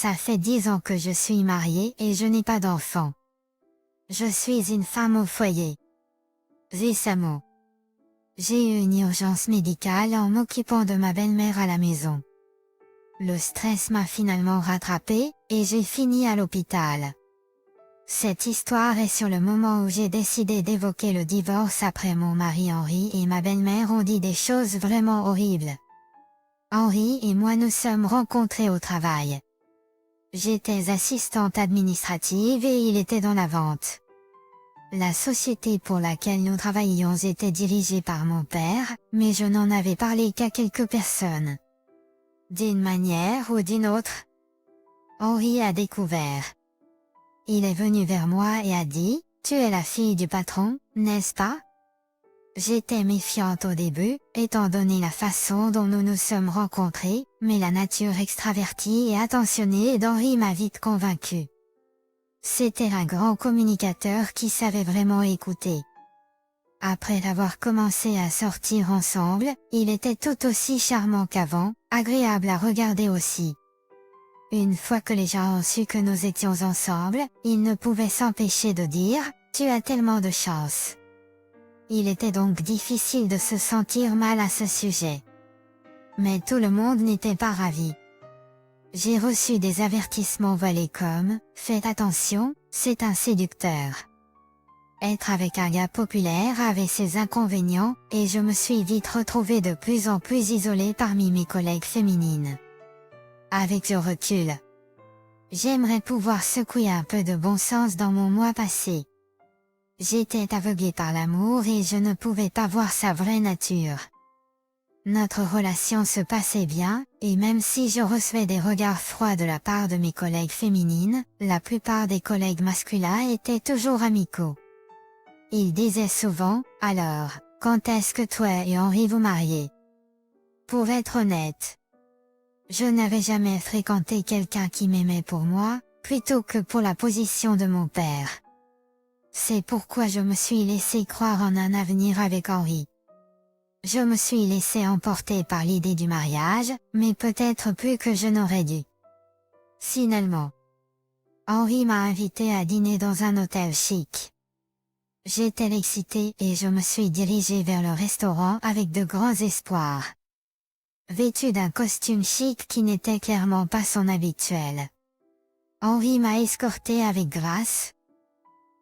Ça fait 10 ans que je suis mariée et je n'ai pas d'enfant. Je suis une femme au foyer. Récemment, j'ai eu une urgence médicale en m'occupant de ma belle-mère à la maison. Le stress m'a finalement rattrapée, et j'ai fini à l'hôpital. Cette histoire est sur le moment où j'ai décidé d'évoquer le divorce après mon mari Henri et ma belle-mère ont dit des choses vraiment horribles. Henri et moi nous sommes rencontrés au travail. J'étais assistante administrative et il était dans la vente. La société pour laquelle nous travaillions était dirigée par mon père, mais je n'en avais parlé qu'à quelques personnes. D'une manière ou d'une autre, Henri a découvert. Il est venu vers moi et a dit, « Tu es la fille du patron, n'est-ce pas ?» J'étais méfiante au début, étant donné la façon dont nous nous sommes rencontrés, mais la nature extravertie et attentionnée d'Henri m'a vite convaincue. C'était un grand communicateur qui savait vraiment écouter. Après avoir commencé à sortir ensemble, il était tout aussi charmant qu'avant, agréable à regarder aussi. Une fois que les gens ont su que nous étions ensemble, ils ne pouvaient s'empêcher de dire « Tu as tellement de chance ». Il était donc difficile de se sentir mal à ce sujet. Mais tout le monde n'était pas ravi. J'ai reçu des avertissements volés comme « Faites attention, c'est un séducteur ». Être avec un gars populaire avait ses inconvénients, et je me suis vite retrouvée de plus en plus isolée parmi mes collègues féminines. Avec le recul, j'aimerais pouvoir secouer un peu de bon sens dans mon moi passé. J'étais aveuglée par l'amour et je ne pouvais pas voir sa vraie nature. Notre relation se passait bien, et même si je recevais des regards froids de la part de mes collègues féminines, la plupart des collègues masculins étaient toujours amicaux. Ils disaient souvent, « Alors, quand est-ce que toi et Henri vous mariez ?» Pour être honnête, je n'avais jamais fréquenté quelqu'un qui m'aimait pour moi, plutôt que pour la position de mon père. C'est pourquoi je me suis laissé croire en un avenir avec Henri. Je me suis laissé emporter par l'idée du mariage, mais peut-être plus que je n'aurais dû. Finalement, Henri m'a invité à dîner dans un hôtel chic. J'étais excitée et je me suis dirigée vers le restaurant avec de grands espoirs. Vêtue d'un costume chic qui n'était clairement pas son habituel. Henri m'a escortée avec grâce.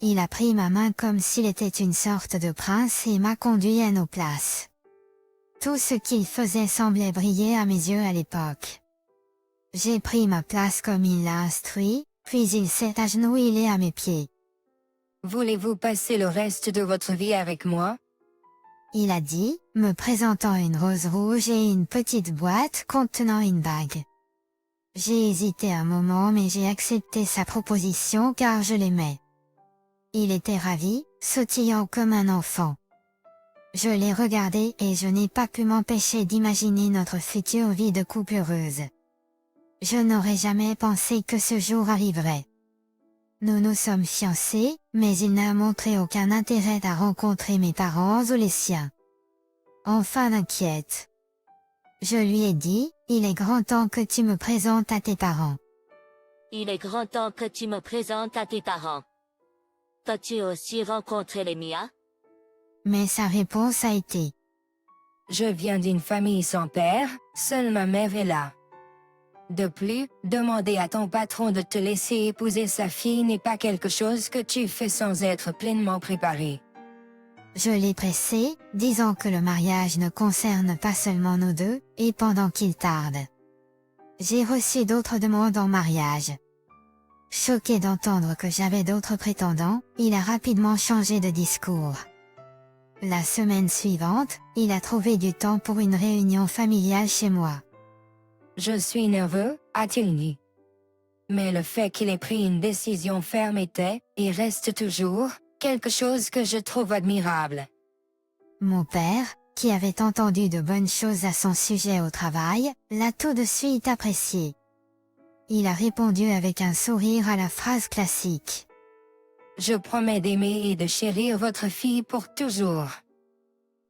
Il a pris ma main comme s'il était une sorte de prince et m'a conduit à nos places. Tout ce qu'il faisait semblait briller à mes yeux à l'époque. J'ai pris ma place comme il l'a instruit, puis il s'est agenouillé à mes pieds. Voulez-vous passer le reste de votre vie avec moi? Il a dit, me présentant une rose rouge et une petite boîte contenant une bague. J'ai hésité un moment mais j'ai accepté sa proposition car je l'aimais. Il était ravi, sautillant comme un enfant. Je l'ai regardé et je n'ai pas pu m'empêcher d'imaginer notre future vie de couple heureuse. Je n'aurais jamais pensé que ce jour arriverait. Nous nous sommes fiancés, mais il n'a montré aucun intérêt à rencontrer mes parents ou les siens. Enfin inquiète. Je lui ai dit, il est grand temps que tu me présentes à tes parents. Il est grand temps que tu me présentes à tes parents. T'as-tu aussi rencontré les miens? Mais sa réponse a été. Je viens d'une famille sans père, seule ma mère est là. De plus, demander à ton patron de te laisser épouser sa fille n'est pas quelque chose que tu fais sans être pleinement préparé. Je l'ai pressé, disant que le mariage ne concerne pas seulement nous deux, et pendant qu'il tarde. J'ai reçu d'autres demandes en mariage. Choqué d'entendre que j'avais d'autres prétendants, il a rapidement changé de discours. La semaine suivante, il a trouvé du temps pour une réunion familiale chez moi. Je suis nerveux, a-t-il dit. Mais le fait qu'il ait pris une décision ferme était, et reste toujours, quelque chose que je trouve admirable. Mon père, qui avait entendu de bonnes choses à son sujet au travail, l'a tout de suite apprécié. Il a répondu avec un sourire à la phrase classique. Je promets d'aimer et de chérir votre fille pour toujours.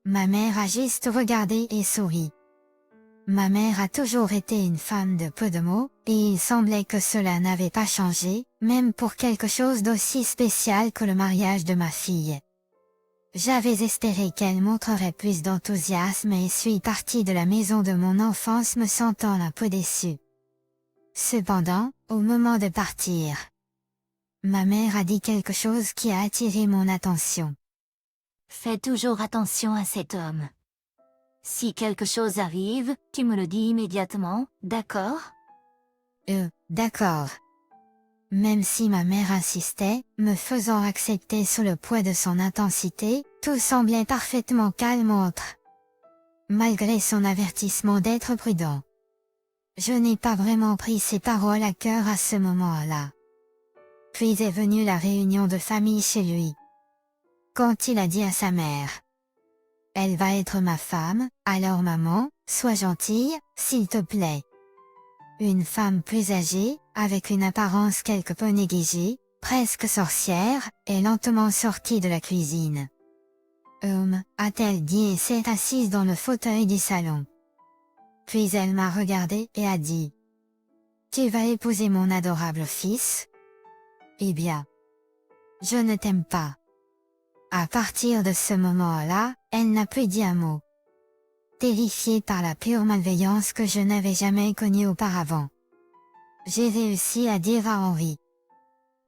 Ma mère a juste regardé et souri. Ma mère a toujours été une femme de peu de mots, et il semblait que cela n'avait pas changé, même pour quelque chose d'aussi spécial que le mariage de ma fille. J'avais espéré qu'elle montrerait plus d'enthousiasme et suis partie de la maison de mon enfance me sentant un peu déçue. Cependant, au moment de partir, ma mère a dit quelque chose qui a attiré mon attention. Fais toujours attention à cet homme. Si quelque chose arrive, tu me le dis immédiatement, d'accord? D'accord. Même si ma mère insistait, me faisant accepter sous le poids de son intensité, tout semblait parfaitement calme autre. Malgré son avertissement d'être prudent. Je n'ai pas vraiment pris ses paroles à cœur à ce moment-là. Puis est venue la réunion de famille chez lui. Quand il a dit à sa mère: Elle va être ma femme, alors maman, sois gentille, s'il te plaît. Une femme plus âgée, avec une apparence quelque peu négligée, presque sorcière, est lentement sortie de la cuisine. A-t-elle dit et s'est assise dans le fauteuil du salon. Puis elle m'a regardé et a dit: Tu vas épouser mon adorable fils? Eh bien, je ne t'aime pas. À partir de ce moment-là, elle n'a plus dit un mot. Terrifiée par la pure malveillance que je n'avais jamais connue auparavant. J'ai réussi à dire à Henri: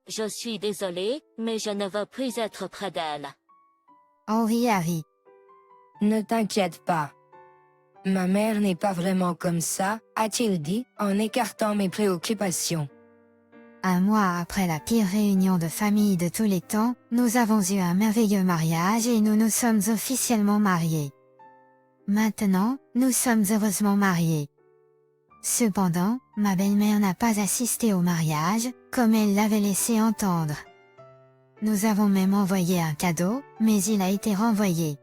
Je suis désolé, mais je ne veux plus être près d'elle. Henri a ri. Ne t'inquiète pas. Ma mère n'est pas vraiment comme ça, a-t-il dit, en écartant mes préoccupations. Un mois après la pire réunion de famille de tous les temps, nous avons eu un merveilleux mariage et nous nous sommes officiellement mariés. Maintenant, nous sommes heureusement mariés. Cependant, ma belle-mère n'a pas assisté au mariage, comme elle l'avait laissé entendre. Nous avons même envoyé un cadeau, mais il a été renvoyé.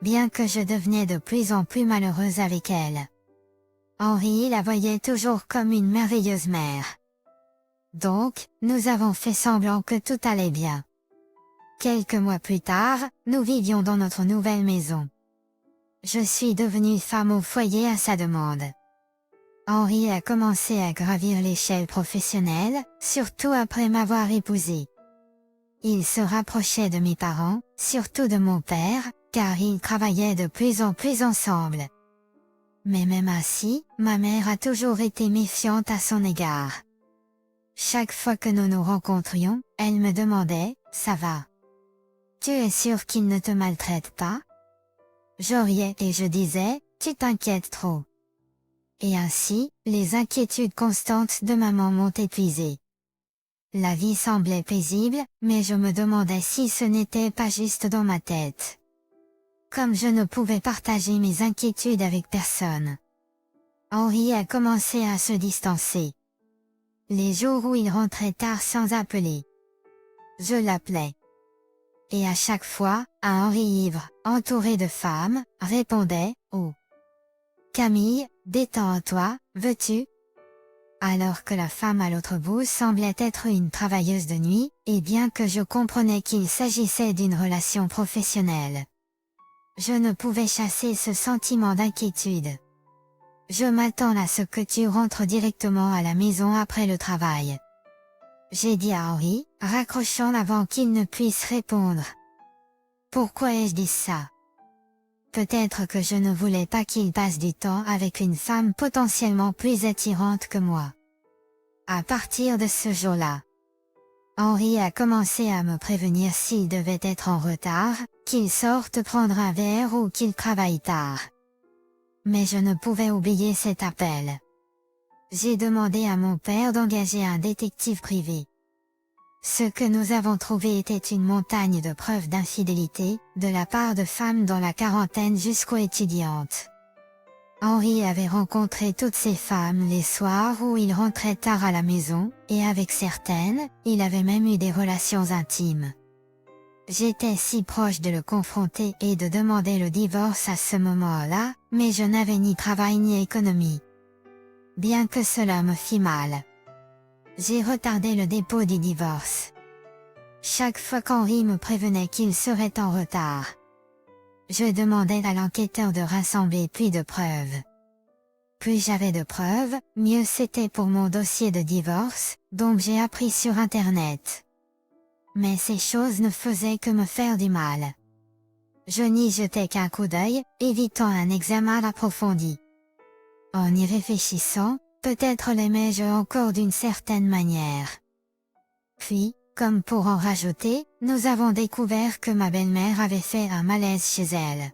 Bien que je devenais de plus en plus malheureuse avec elle. Henri la voyait toujours comme une merveilleuse mère. Donc, nous avons fait semblant que tout allait bien. Quelques mois plus tard, nous vivions dans notre nouvelle maison. Je suis devenue femme au foyer à sa demande. Henri a commencé à gravir l'échelle professionnelle, surtout après m'avoir épousée. Il se rapprochait de mes parents, surtout de mon père, car ils travaillaient de plus en plus ensemble. Mais même ainsi, ma mère a toujours été méfiante à son égard. Chaque fois que nous nous rencontrions, elle me demandait: Ça va? Tu es sûr qu'il ne te maltraite pas? Je riais et je disais: Tu t'inquiètes trop. Et ainsi, les inquiétudes constantes de maman m'ont épuisée. La vie semblait paisible, mais je me demandais si ce n'était pas juste dans ma tête. Comme je ne pouvais partager mes inquiétudes avec personne. Henri a commencé à se distancer. Les jours où il rentrait tard sans appeler. Je l'appelais. Et à chaque fois, un Henri ivre, entouré de femmes, répondait: Oh! Camille, détends-toi, veux-tu? Alors que la femme à l'autre bout semblait être une travailleuse de nuit, et bien que je comprenais qu'il s'agissait d'une relation professionnelle. Je ne pouvais chasser ce sentiment d'inquiétude. Je m'attends à ce que tu rentres directement à la maison après le travail. J'ai dit à Henri, raccrochant avant qu'il ne puisse répondre. Pourquoi ai-je dit ça? Peut-être que je ne voulais pas qu'il passe du temps avec une femme potentiellement plus attirante que moi. À partir de ce jour-là, Henri a commencé à me prévenir s'il devait être en retard, qu'il sorte prendre un verre ou qu'il travaille tard. Mais je ne pouvais oublier cet appel. J'ai demandé à mon père d'engager un détective privé. Ce que nous avons trouvé était une montagne de preuves d'infidélité, de la part de femmes dans la quarantaine jusqu'aux étudiantes. Henri avait rencontré toutes ces femmes les soirs où il rentrait tard à la maison, et avec certaines, il avait même eu des relations intimes. J'étais si proche de le confronter et de demander le divorce à ce moment-là, mais je n'avais ni travail ni économie. Bien que cela me fit mal. J'ai retardé le dépôt du divorce. Chaque fois qu'Henri me prévenait qu'il serait en retard, je demandais à l'enquêteur de rassembler plus de preuves. Plus j'avais de preuves, mieux c'était pour mon dossier de divorce, donc j'ai appris sur Internet. Mais ces choses ne faisaient que me faire du mal. Je n'y jetais qu'un coup d'œil, évitant un examen approfondi. En y réfléchissant, peut-être l'aimais-je encore d'une certaine manière. Puis, comme pour en rajouter, nous avons découvert que ma belle-mère avait fait un malaise chez elle.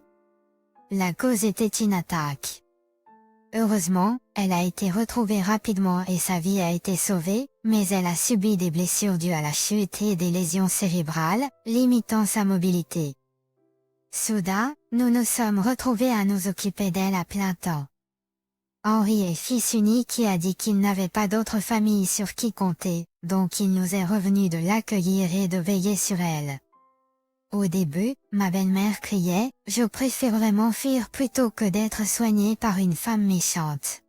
La cause était une attaque. Heureusement, elle a été retrouvée rapidement et sa vie a été sauvée, mais elle a subi des blessures dues à la chute et des lésions cérébrales, limitant sa mobilité. Soudain, nous nous sommes retrouvés à nous occuper d'elle à plein temps. Henri est fils unique et a dit qu'il n'avait pas d'autre famille sur qui compter, donc il nous est revenu de l'accueillir et de veiller sur elle. Au début, ma belle-mère criait « Je préférerais m'enfuir plutôt que d'être soignée par une femme méchante ».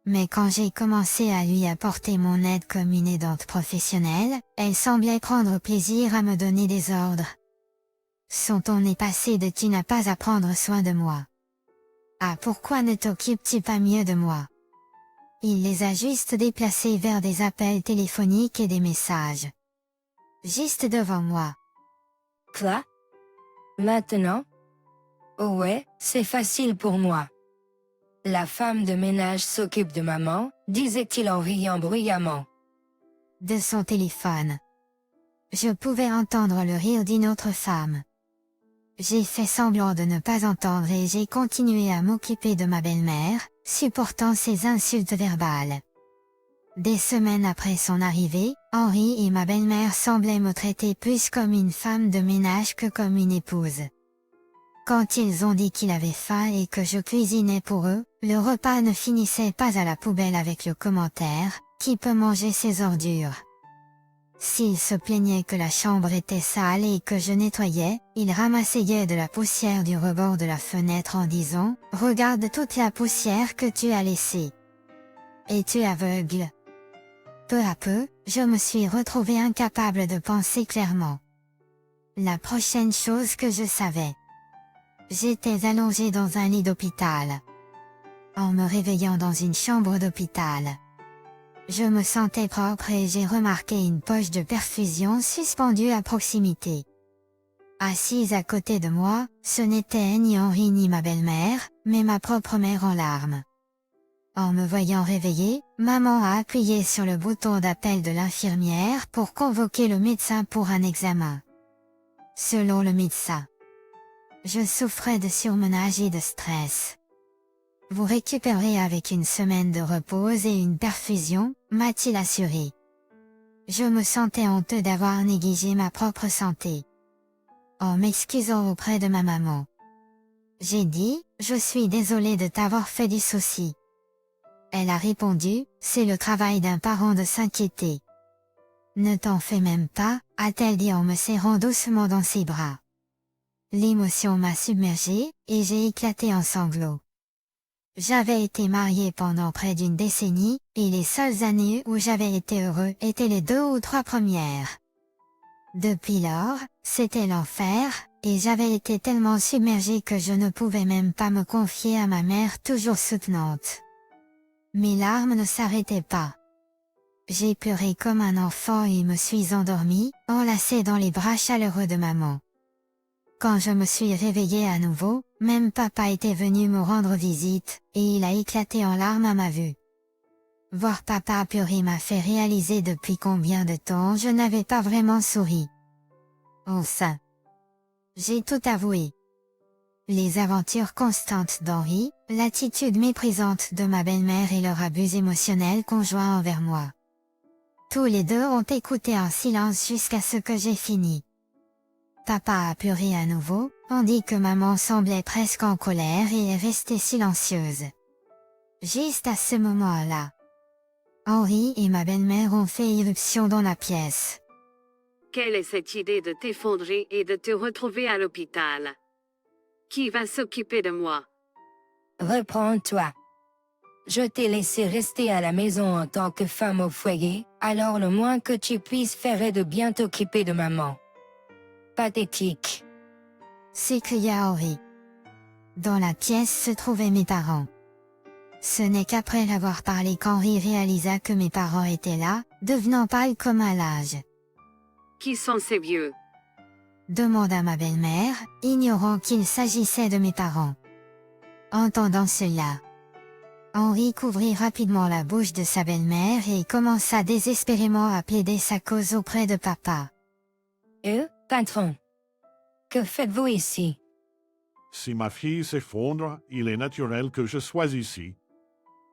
Mais quand j'ai commencé à lui apporter mon aide comme une aidante professionnelle, elle semblait prendre plaisir à me donner des ordres. Son ton est passé de « Tu n'as pas à prendre soin de moi » à « Pourquoi ne t'occupes-tu pas mieux de moi ?» Il les a juste déplacés vers des appels téléphoniques et des messages. Juste devant moi. Quoi? Maintenant? Oh ouais, c'est facile pour moi. La femme de ménage s'occupe de maman, disait-il en riant bruyamment. De son téléphone. Je pouvais entendre le rire d'une autre femme. J'ai fait semblant de ne pas entendre et j'ai continué à m'occuper de ma belle-mère, supportant ses insultes verbales. Des semaines après son arrivée, Henri et ma belle-mère semblaient me traiter plus comme une femme de ménage que comme une épouse. Quand ils ont dit qu'il avait faim et que je cuisinais pour eux, le repas ne finissait pas à la poubelle avec le commentaire « Qui peut manger ces ordures ?» S'ils se plaignaient que la chambre était sale et que je nettoyais, ils ramassaient de la poussière du rebord de la fenêtre en disant « Regarde toute la poussière que tu as laissée. Es-tu aveugle ?» Peu à peu, je me suis retrouvée incapable de penser clairement. La prochaine chose que je savais. J'étais allongée dans un lit d'hôpital. En me réveillant dans une chambre d'hôpital. Je me sentais propre et j'ai remarqué une poche de perfusion suspendue à proximité. Assise à côté de moi, ce n'était ni Henri ni ma belle-mère, mais ma propre mère en larmes. En me voyant réveillée, maman a appuyé sur le bouton d'appel de l'infirmière pour convoquer le médecin pour un examen. Selon le médecin, je souffrais de surmenage et de stress. Vous récupérez avec une semaine de repos et une perfusion, m'a-t-il assuré. Je me sentais honteux d'avoir négligé ma propre santé. En m'excusant auprès de ma maman, j'ai dit, je suis désolée de t'avoir fait du souci. Elle a répondu, c'est le travail d'un parent de s'inquiéter. Ne t'en fais même pas, a-t-elle dit en me serrant doucement dans ses bras. L'émotion m'a submergée, et j'ai éclaté en sanglots. J'avais été mariée pendant près d'une décennie, et les seules années où j'avais été heureux étaient les 2 ou 3 premières. Depuis lors, c'était l'enfer, et j'avais été tellement submergée que je ne pouvais même pas me confier à ma mère toujours soutenante. Mes larmes ne s'arrêtaient pas. J'ai pleuré comme un enfant et me suis endormie, enlacée dans les bras chaleureux de maman. Quand je me suis réveillée à nouveau, même papa était venu me rendre visite, et il a éclaté en larmes à ma vue. Voir papa pleurer m'a fait réaliser depuis combien de temps je n'avais pas vraiment souri. Enfin, j'ai tout avoué. Les aventures constantes d'Henri, l'attitude méprisante de ma belle-mère et leur abus émotionnel conjoint envers moi. Tous les deux ont écouté en silence jusqu'à ce que j'ai fini. Papa a pleuré à nouveau, tandis que maman semblait presque en colère et est restée silencieuse. Juste à ce moment-là, Henri et ma belle-mère ont fait irruption dans la pièce. Quelle est cette idée de t'effondrer et de te retrouver à l'hôpital? Qui va s'occuper de moi? Reprends-toi. Je t'ai laissé rester à la maison en tant que femme au foyer, alors le moins que tu puisses faire est de bien t'occuper de maman. Pathétique. S'écria Henri. Dans la pièce se trouvaient mes parents. Ce n'est qu'après l'avoir parlé qu'Henri réalisa que mes parents étaient là, devenant pâles comme à l'âge. Qui sont ces vieux? Demanda ma belle-mère, ignorant qu'il s'agissait de mes parents. Entendant cela, Henri couvrit rapidement la bouche de sa belle-mère et commença désespérément à plaider sa cause auprès de papa. Patron. Que faites-vous ici? Si ma fille s'effondre, il est naturel que je sois ici.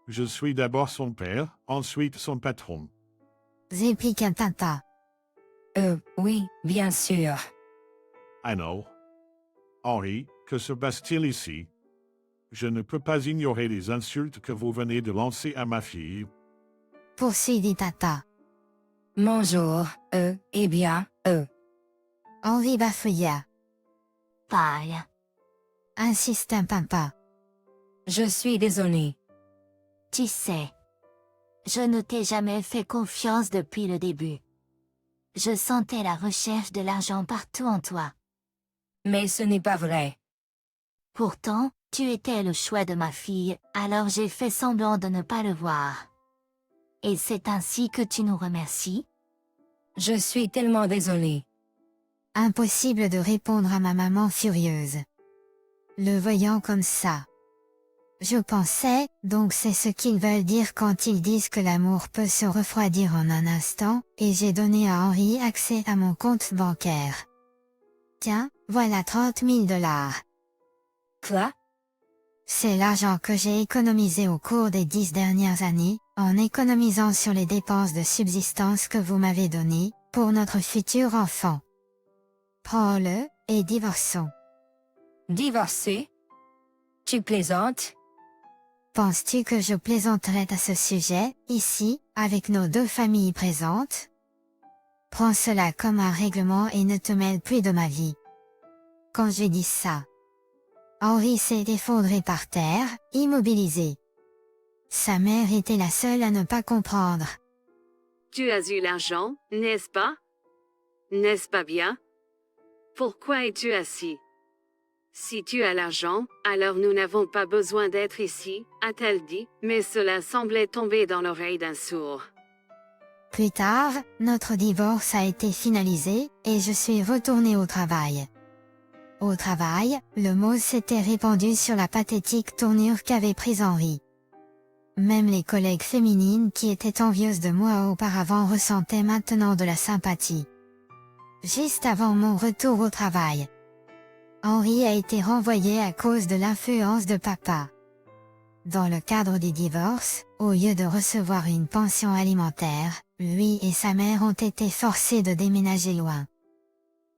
Je suis d'abord son père, ensuite son patron. Répliqua papa. Oui, bien sûr. I know. Henri, que se passe-t-il ici? Je ne peux pas ignorer les insultes que vous venez de lancer à ma fille. Poursuivit papa. Bonjour, eh bien, Henri bafouilla. Paille. Insista papa. je suis désolé. Tu sais. Je ne t'ai jamais fait confiance depuis le début. Je sentais la recherche de l'argent partout en toi. Mais ce n'est pas vrai. Pourtant, tu étais le choix de ma fille, alors j'ai fait semblant de ne pas le voir. Et c'est ainsi que tu nous remercies? Je suis tellement désolé. Impossible de répondre à ma maman furieuse. Le voyant comme ça. Je pensais, donc c'est ce qu'ils veulent dire quand ils disent que l'amour peut se refroidir en un instant, et j'ai donné à Henri accès à mon compte bancaire. Tiens, voilà 30 000 $. Quoi? C'est l'argent que j'ai économisé au cours des 10 dernières années, en économisant sur les dépenses de subsistance que vous m'avez données, pour notre futur enfant. Prends-le, et divorçons. Divorcé? Tu plaisantes? Penses-tu que je plaisanterais à ce sujet, ici, avec nos deux familles présentes? Prends cela comme un règlement et ne te mêle plus de ma vie. Quand je dis ça, Henri s'est effondré par terre, immobilisé. Sa mère était la seule à ne pas comprendre. Tu as eu l'argent, n'est-ce pas? N'est-ce pas bien? Pourquoi es-tu assis? Si tu as l'argent, alors nous n'avons pas besoin d'être ici, a-t-elle dit, mais cela semblait tomber dans l'oreille d'un sourd. Plus tard, notre divorce a été finalisé, et je suis retournée au travail. Au travail, le mot s'était répandu sur la pathétique tournure qu'avait prise Henri. Même les collègues féminines qui étaient envieuses de moi auparavant ressentaient maintenant de la sympathie. Juste avant mon retour au travail, Henri a été renvoyé à cause de l'influence de papa. Dans le cadre du divorce, au lieu de recevoir une pension alimentaire, lui et sa mère ont été forcés de déménager loin.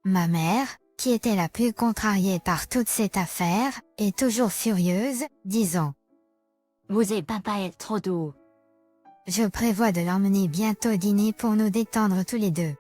Ma mère, qui était la plus contrariée par toute cette affaire, est toujours furieuse, disant « Vous et papa êtes trop doux. Je prévois de l'emmener bientôt dîner pour nous détendre tous les deux.